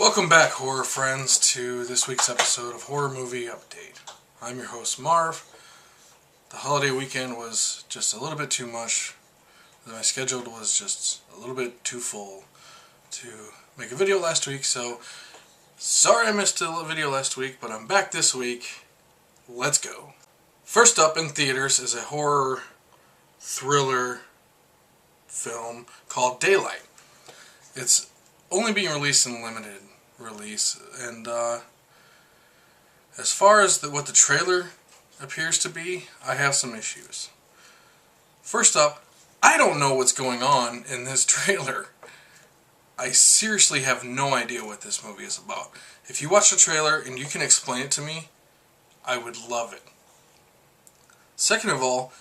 Welcome back, horror friends, to this week's episode of Horror Movie Update. I'm your host, Marv. The holiday weekend was just a little bit too much. My schedule was just a little bit too full to make a video last week, so sorry I missed a video last week, but I'm back this week. Let's go. First up in theaters is a horror thriller film called Daylight. It's only being released in limited release, and as far as what the trailer appears to be, I have some issues. First up, I don't know what's going on in this trailer. I seriously have no idea what this movie is about. If you watch the trailer and you can explain it to me, I would love it. Second of all,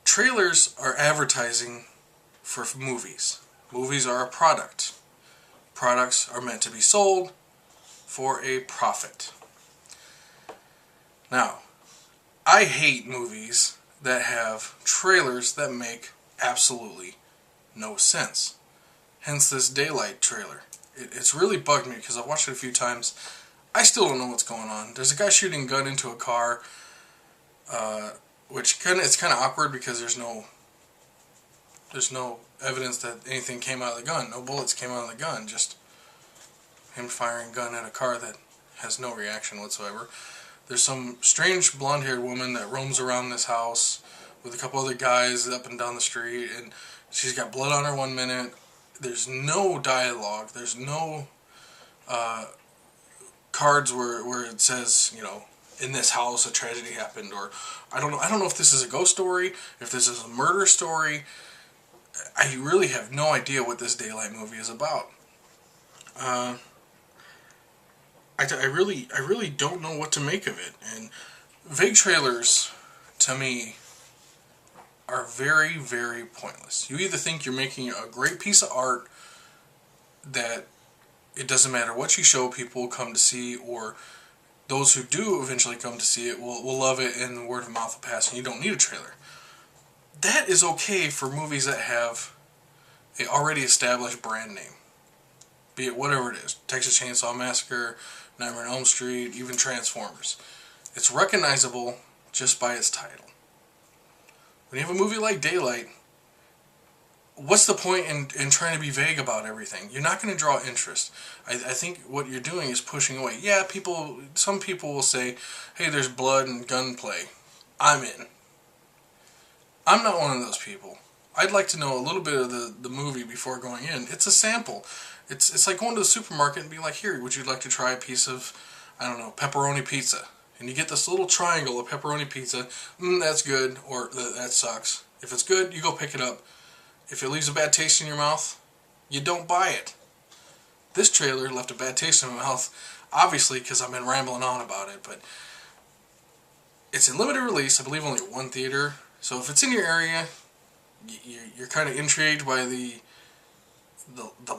trailers are advertising for movies. Movies are a product. Products are meant to be sold for a profit. Now, I hate movies that have trailers that make absolutely no sense. Hence this Daylight trailer. It's really bugged me because I've watched it a few times. I still don't know what's going on. There's a guy shooting a gun into a car, which it's kind of awkward because there's no evidence that anything came out of the gun. No bullets came out of the gun. Just him firing a gun at a car that has no reaction whatsoever. There's some strange blonde-haired woman that roams around this house with a couple other guys up and down the street, and she's got blood on her 1 minute. There's no dialogue. There's no cards where it says, you know, in this house a tragedy happened, or I don't know if this is a ghost story, if this is a murder story. I really have no idea what this Daylight movie is about. I really don't know what to make of it. And vague trailers, to me, are very, very pointless. You either think you're making a great piece of art that it doesn't matter what you show, people will come to see, or those who do eventually come to see it will love it and the word of mouth will pass and you don't need a trailer. That is okay for movies that have an already established brand name. Be it whatever it is. Texas Chainsaw Massacre, Nightmare on Elm Street, even Transformers. It's recognizable just by its title. When you have a movie like Daylight, what's the point in trying to be vague about everything? You're not going to draw interest. I think what you're doing is pushing away. Yeah, some people will say, hey, there's blood and gunplay. I'm in. I'm not one of those people. I'd like to know a little bit of the movie before going in. It's a sample. It's like going to the supermarket and be like, here, would you like to try a piece of, I don't know, pepperoni pizza? And you get this little triangle of pepperoni pizza. That's good, or that sucks. If it's good, you go pick it up. If it leaves a bad taste in your mouth, you don't buy it. This trailer left a bad taste in my mouth, obviously because I've been rambling on about it, but it's in limited release. I believe only one theater. So if it's in your area, you're kind of intrigued by the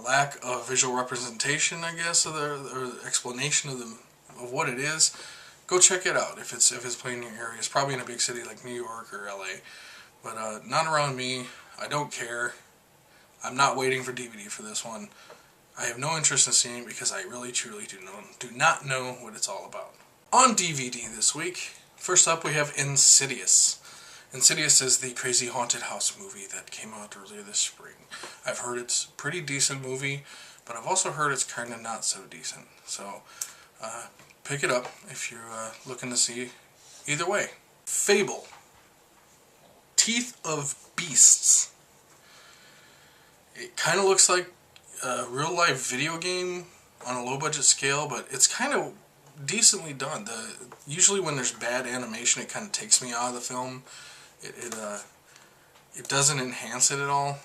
lack of visual representation, I guess, or the explanation of what it is. Go check it out if it's playing in your area. It's probably in a big city like New York or LA, but not around me. I don't care. I'm not waiting for DVD for this one. I have no interest in seeing it because I really truly do not know what it's all about. On DVD this week, first up we have Insidious. Insidious is the crazy haunted house movie that came out earlier this spring. I've heard it's a pretty decent movie, but I've also heard it's kind of not so decent. So, pick it up if you're looking to see either way. Fable. Teeth of Beasts. It kind of looks like a real-life video game on a low-budget scale, but it's kind of decently done. Usually when there's bad animation, it kind of takes me out of the film. It doesn't enhance it at all,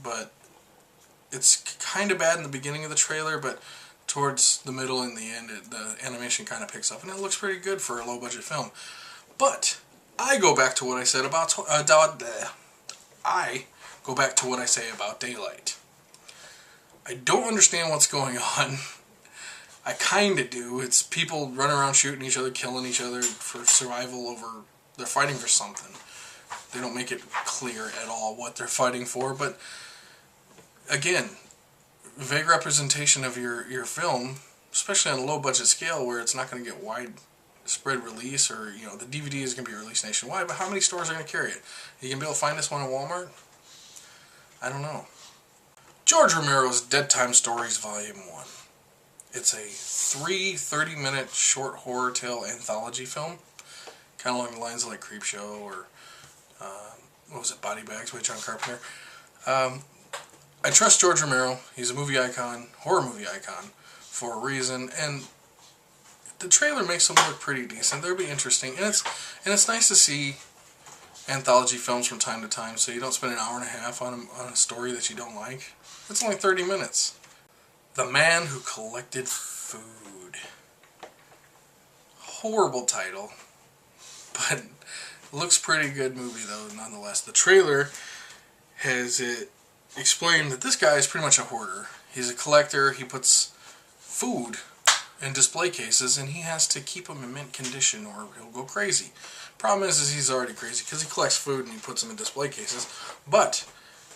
but it's kind of bad in the beginning of the trailer, but towards the middle and the end, the animation kind of picks up, and it looks pretty good for a low-budget film. But I go back to what I said about Daylight. I don't understand what's going on. I kind of do. It's people running around shooting each other, killing each other for survival over. They're fighting for something. They don't make it clear at all what they're fighting for, but again, vague representation of your film, especially on a low budget scale where it's not going to get widespread release, or the DVD is going to be released nationwide, but how many stores are going to carry it? Are you going to be able to find this one at Walmart? I don't know. George Romero's Dead Time Stories Volume 1. It's a 30-minute short horror tale anthology film, kind of along the lines of like Creepshow or what was it, Body Bags by John Carpenter. I trust George Romero. He's a movie icon, horror movie icon, for a reason, and the trailer makes them look pretty decent. They'll be interesting, and it's nice to see anthology films from time to time, so you don't spend an hour and a half on a story that you don't like. It's only 30 minutes. The Man Who Collected Food. Horrible title, but looks pretty good movie though, nonetheless. The trailer has it explained that this guy is pretty much a hoarder. He's a collector. He puts food in display cases, and he has to keep them in mint condition or he'll go crazy. Problem is he's already crazy because he collects food and he puts them in display cases, but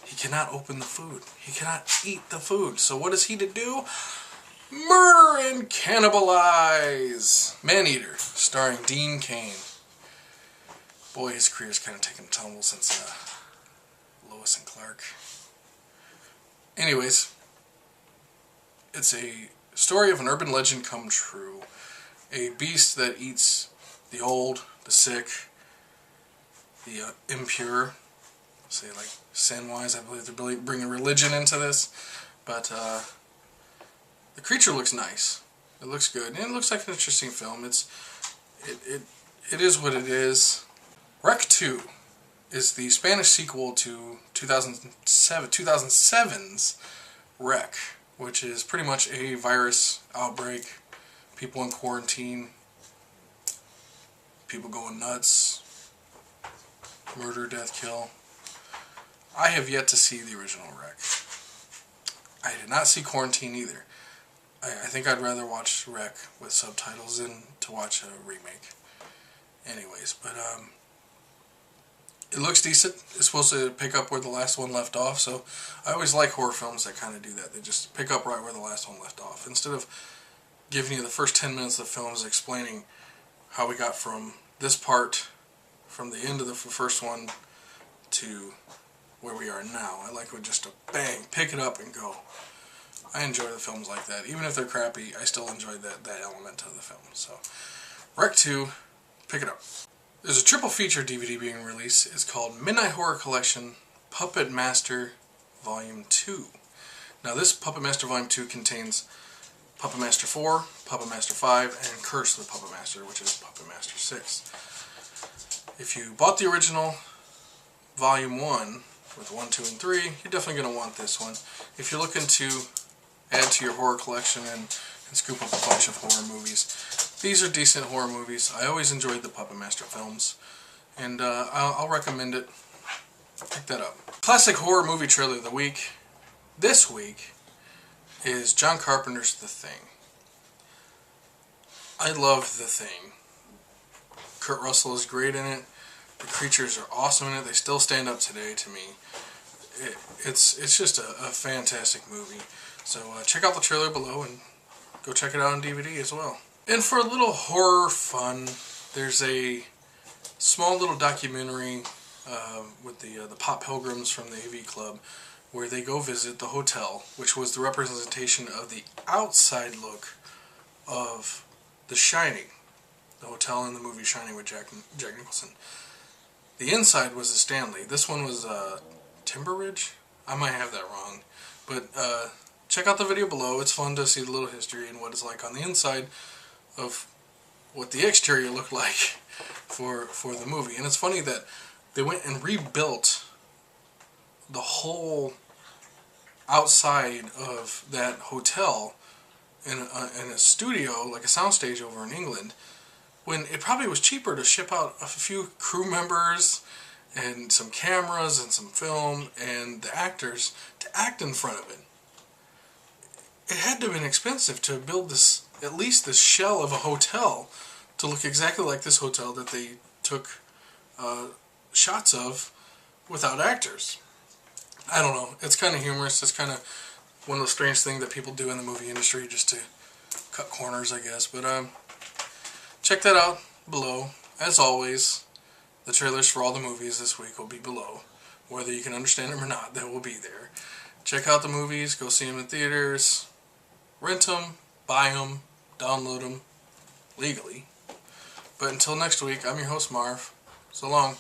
he cannot open the food. He cannot eat the food. So what is he to do? Murder and cannibalize. Maneater, starring Dean Cain. Boy, his career's kind of taken a tumble since Lois and Clark. Anyways, it's a story of an urban legend come true. A beast that eats the old, the sick, the impure. Say like sin-wise, I believe they're bringing religion into this. But the creature looks nice. It looks good, and it looks like an interesting film. It is what it is. Rec 2 is the Spanish sequel to 2007's Rec, which is pretty much a virus outbreak, people in quarantine, people going nuts, murder, death, kill. I have yet to see the original Rec. I did not see Quarantine either. I think I'd rather watch Rec with subtitles than to watch a remake. Anyways, but it looks decent. It's supposed to pick up where the last one left off, so I always like horror films that kind of do that. They just pick up right where the last one left off. Instead of giving you the first 10 minutes of the film explaining how we got from this part, from the end of the first one, to where we are now. I like it just to bang, pick it up and go. I enjoy the films like that. Even if they're crappy, I still enjoy that element of the film. So, Rec 2, pick it up. There's a triple feature DVD being released. It's called Midnight Horror Collection Puppet Master Volume 2. Now this Puppet Master Volume 2 contains Puppet Master 4, Puppet Master 5, and Curse of the Puppet Master, which is Puppet Master 6. If you bought the original Volume 1 with 1, 2, and 3, you're definitely going to want this one. If you're looking to add to your horror collection and scoop up a bunch of horror movies, these are decent horror movies. I always enjoyed the Puppet Master films, and I'll recommend it. Pick that up. Classic horror movie trailer of the week. This week is John Carpenter's The Thing. I love The Thing. Kurt Russell is great in it. The creatures are awesome in it. They still stand up today to me. It's just a fantastic movie. So check out the trailer below and go check it out on DVD as well. And for a little horror fun, there's a small little documentary with the Pop Pilgrims from the AV Club, where they go visit the hotel, which was the representation of the outside look of The Shining, the hotel in the movie Shining with Jack Nicholson. The inside was the Stanley. This one was Timber Ridge? I might have that wrong. But check out the video below. It's fun to see the little history and what it's like on the inside of what the exterior looked like for the movie. And it's funny that they went and rebuilt the whole outside of that hotel in a studio, like a soundstage over in England, when it probably was cheaper to ship out a few crew members and some cameras and some film and the actors to act in front of it. It had to have been expensive to build this, at least this shell of a hotel, to look exactly like this hotel that they took shots of without actors. I don't know. It's kind of humorous. It's kind of one of the strange things that people do in the movie industry just to cut corners, I guess. But check that out below. As always, the trailers for all the movies this week will be below. Whether you can understand them or not, they will be there. Check out the movies, go see them in theaters, rent them, buy them, download them legally. But until next week, I'm your host Marv. So long.